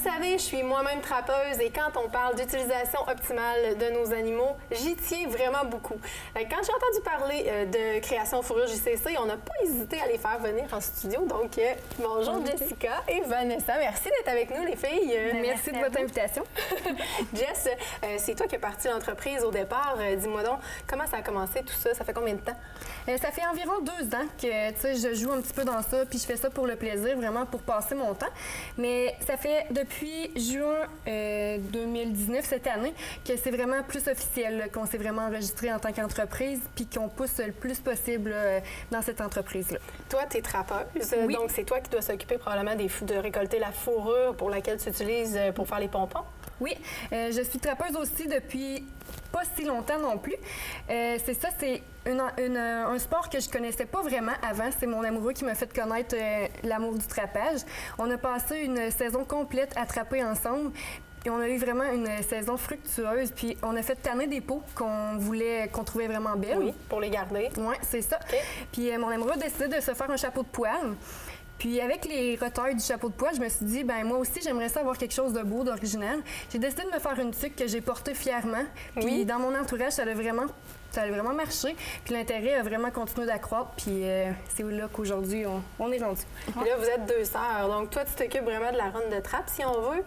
savez, je suis moi-même trappeuse et quand on parle d'utilisation optimale de nos animaux, j'y tiens vraiment beaucoup. Quand j'ai entendu parler de création fourrure JCC, on n'a pas hésité à les faire venir en studio. Donc, bonjour Jessica et Vanessa. Merci d'être avec nous, les filles. Merci de votre invitation. Jess, c'est toi qui as parti l'entreprise au départ. Dis-moi donc, comment ça a commencé tout ça? Ça fait combien de temps? Ça fait environ 2 ans que je joue un petit peu dans ça, puis je fais ça pour le plaisir, vraiment pour passer mon temps. Mais ça fait depuis juin 2019, cette année, que c'est vraiment plus officiel, là, qu'on s'est vraiment enregistré en tant qu'entreprise, puis qu'on pousse le plus possible dans cette entreprise-là. Toi, tu es trappeuse, oui. Donc c'est toi qui dois s'occuper probablement de récolter la fourrure pour laquelle tu utilises pour faire les pompons? Oui, je suis trappeuse aussi depuis pas si longtemps non plus. C'est ça, c'est un sport que je connaissais pas vraiment avant. C'est mon amoureux qui m'a fait connaître l'amour du trapage. On a passé une saison complète à trapper ensemble. Et on a eu vraiment une saison fructueuse. Puis on a fait tanner des peaux qu'on trouvait vraiment belles. Oui, pour les garder. Oui, c'est ça. Okay. Puis mon amoureux a décidé de se faire un chapeau de poil. Puis avec les retailles du chapeau de poil, je me suis dit, ben moi aussi, j'aimerais ça avoir quelque chose de beau, d'original. J'ai décidé de me faire une tuque que j'ai portée fièrement. Puis dans mon entourage, ça a vraiment marché. Puis l'intérêt a vraiment continué d'accroître. Puis c'est là qu'aujourd'hui, on est rendu. Puis là, vous êtes 2 sœurs. Donc toi, tu t'occupes vraiment de la ronde de trappe, si on veut.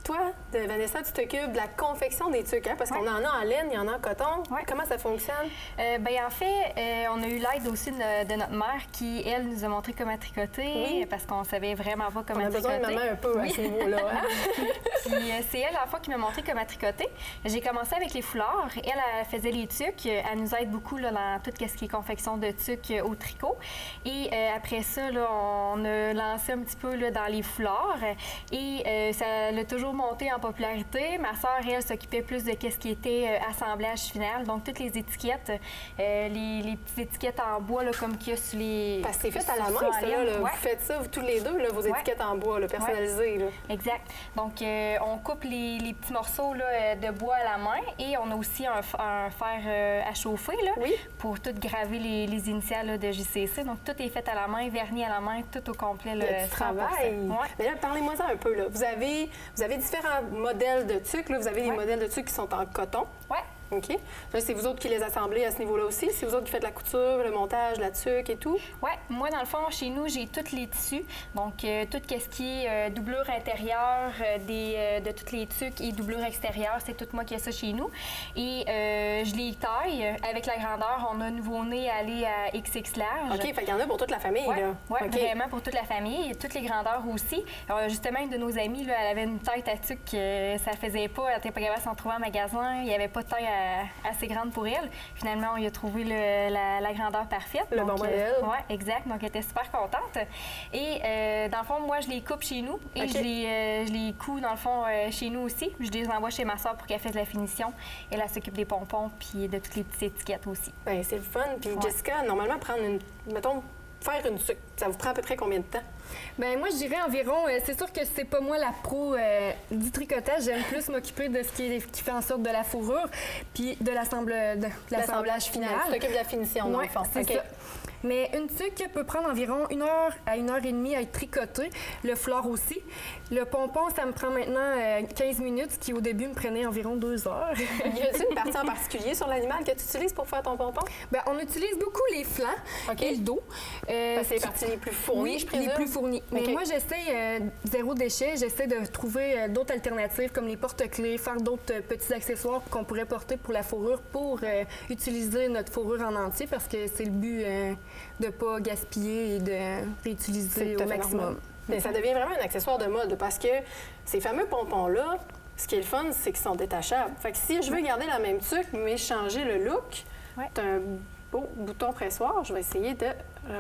Toi, Vanessa, tu t'occupes de la confection des tuques, hein? Parce qu'on en a en laine, il y en a en coton. Comment ça fonctionne? En fait, on a eu l'aide aussi de notre mère qui, elle, nous a montré comment tricoter parce qu'on savait vraiment pas comment tricoter. On a besoin de maman un peu à ce niveau-là. Hein? Puis c'est elle, la fois, qui m'a montré comment tricoter. J'ai commencé avec les foulards. Elle faisait les tuques. Elle nous aide beaucoup là, dans tout ce qui est confection de tuques au tricot. Et après ça, là, on a lancé un petit peu là, dans les foulards. Et ça l'a toujours monté en popularité. Ma sœur, elle, s'occupait plus de ce qui était assemblage final. Donc, toutes les étiquettes, les petites étiquettes en bois, là, comme qu'il y a sur les... Parce que c'est fait à la main, ça, là. Vous faites ça, vous, tous les deux, là, vos étiquettes en bois, là, personnalisées. Là. Exact. Donc, on coupe les petits morceaux là, de bois à la main et on a aussi un fer à chauffer là, pour tout graver les initiales là, de JCC. Donc, tout est fait à la main, vernis à la main, tout au complet. Le travail. Mais là, parlez-moi ça un peu. Là. Vous avez différents modèles de tuques. Là. Vous avez des modèles de tuques qui sont en coton. Oui. OK. Là, c'est vous autres qui les assemblez à ce niveau-là aussi? C'est vous autres qui faites la couture, le montage, la tuque et tout? Oui. Moi, dans le fond, chez nous, j'ai tous les tissus. Donc, tout ce qui est doublure intérieure de toutes les tuques et doublure extérieure, c'est tout moi qui ai ça chez nous. Et je les taille avec la grandeur. On a nouveau-né à aller à XX large. OK. Fait qu'il y en a pour toute la famille, là? Oui, vraiment pour toute la famille et toutes les grandeurs aussi. Alors, justement, une de nos amies, là, elle avait une tête à tuque que ça faisait pas. Elle n'était pas capable de s'en trouver en magasin. Il n'y avait pas de taille assez grande pour elle. Finalement, on y a trouvé la grandeur parfaite. Le bon modèle. Oui, exact. Donc, elle était super contente. Et dans le fond, moi, je les coupe chez nous et je les couds, dans le fond, chez nous aussi. Je les envoie chez ma soeur pour qu'elle fasse de la finition. Elle s'occupe des pompons puis de toutes les petites étiquettes aussi. Bien, c'est le fun. Puis Jessica, normalement, faire une tuque, ça vous prend à peu près combien de temps? Bien, moi, je dirais environ... c'est sûr que c'est pas moi la pro du tricotage. J'aime plus m'occuper de ce qui fait en sorte de la fourrure puis de l'assemblage final. Tu t'occupes de la finition, dans le fond. C'est ça. Mais une tuque peut prendre environ 1 heure à 1h30 à être tricotée. Le foulard aussi. Le pompon, ça me prend maintenant 15 minutes, ce qui au début me prenait environ 2 heures. Y a-t-il une partie en particulier sur l'animal que tu utilises pour faire ton pompon? Bien, on utilise beaucoup les flancs et le dos. C'est les parties les plus fournies, je présume? Les plus fournies. Mais moi, j'essaie zéro déchet. J'essaie de trouver d'autres alternatives comme les porte-clés, faire d'autres petits accessoires qu'on pourrait porter pour la fourrure pour utiliser notre fourrure en entier parce que c'est le but de ne pas gaspiller et de réutiliser au maximum. Mais ça devient vraiment un accessoire de mode parce que ces fameux pompons-là, ce qui est le fun, c'est qu'ils sont détachables. Fait que si je veux garder la même tuque, mais changer le look, t'as un beau bouton pressoir, je vais essayer de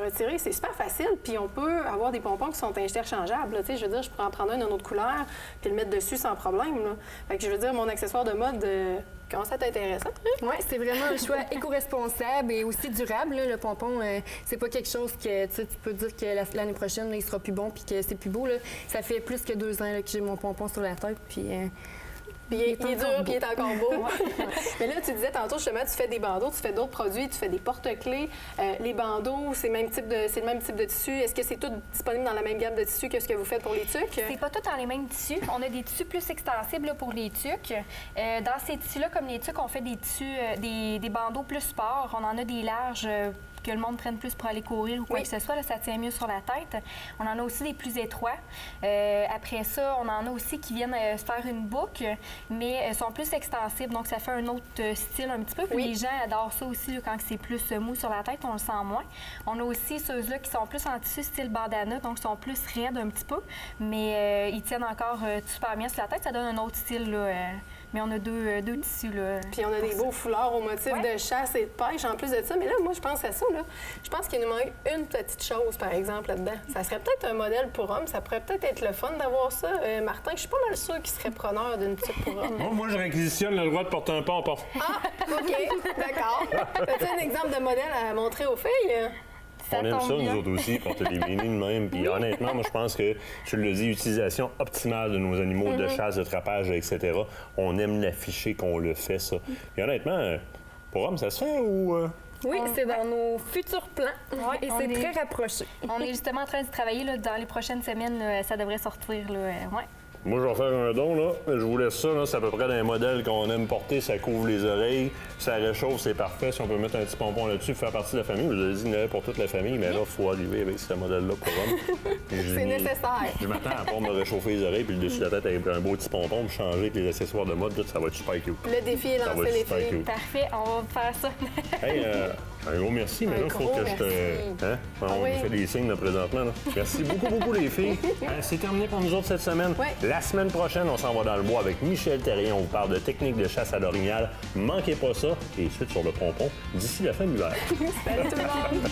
retirer. C'est super facile, puis on peut avoir des pompons qui sont interchangeables. Je veux dire, je pourrais en prendre un d'une autre couleur puis le mettre dessus sans problème. Là. Fait que je veux dire, mon accessoire de mode commence à t'intéresser. Oui, c'est vraiment un choix éco-responsable et aussi durable. Là. Le pompon, c'est pas quelque chose que tu peux dire que l'année prochaine, là, il sera plus bon puis que c'est plus beau. Là. Ça fait plus que 2 ans là, que j'ai mon pompon sur la tête. Puis, Puis il est dur, puis il est encore beau. Mais là, tu disais tantôt, justement, tu fais des bandeaux, tu fais d'autres produits, tu fais des porte-clés. Les bandeaux, c'est le même type de tissu. Est-ce que c'est tout disponible dans la même gamme de tissus que ce que vous faites pour les tucs? C'est pas tout dans les mêmes tissus. On a des tissus plus extensibles là, pour les tucs. Dans ces tissus-là, comme les tucs, on fait des tissus, des bandeaux plus sport. On en a des larges que le monde prenne plus pour aller courir ou quoi que ce soit. Là, ça tient mieux sur la tête. On en a aussi des plus étroits. Après ça, on en a aussi qui viennent se faire une boucle, mais sont plus extensibles. Donc, ça fait un autre style un petit peu. Puis les gens adorent ça aussi là, quand c'est plus mou sur la tête, on le sent moins. On a aussi ceux-là qui sont plus en tissu style bandana, donc sont plus raides un petit peu, mais ils tiennent encore super bien sur la tête. Ça donne un autre style, là, mais on a deux tissus. Là, puis on a des beaux foulards au motif de chasse et de pêche en plus de ça. Mais là, moi, je pense à ça. Là. Je pense qu'il nous manque une petite chose, par exemple, là-dedans. Ça serait peut-être un modèle pour homme. Ça pourrait peut-être être le fun d'avoir ça. Martin, je suis pas mal sûre qu'il serait preneur d'une petite pour homme. Moi, je réquisitionne le droit de porter un pompon. Ah, OK. D'accord. As-tu un exemple de modèle à montrer aux filles? On aime ça, nous autres aussi, porter des bénis de même. Puis honnêtement, moi, je pense que, tu le dis, utilisation optimale de nos animaux de chasse, de trapage, etc. On aime l'afficher qu'on le fait, ça. Puis honnêtement, pour homme, ça se fait ou... Oui, c'est dans nos futurs plans et c'est très rapproché. On est justement en train de travailler là, dans les prochaines semaines. Là, ça devrait sortir. Là, Moi, je vais faire un don, là. Je vous laisse ça, là. C'est à peu près d'un modèle qu'on aime porter. Ça couvre les oreilles, ça réchauffe, c'est parfait. Si on peut mettre un petit pompon là-dessus, faire partie de la famille. Vous avez dit, il y en avait pour toute la famille, mais là, il faut arriver avec ce modèle-là pour homme. C'est nécessaire. Je m'attends à pouvoir me réchauffer les oreilles, puis le dessus de la tête avec un beau petit pompon, puis changer avec les accessoires de mode. Tout, ça va être super cute. Le défi est lancé, les filles. Parfait, on va faire ça. Hey, un gros merci, mais là, il faut que je te... Hein? On fait des signes là, présentement. Là. Merci beaucoup, les filles. C'est terminé pour nous autres cette semaine. La semaine prochaine, on s'en va dans le bois avec Michel Terrien. On vous parle de techniques de chasse à l'orignal. Manquez pas ça. Et suite sur le pompon d'ici la fin de l'hiver. Salut tout le monde!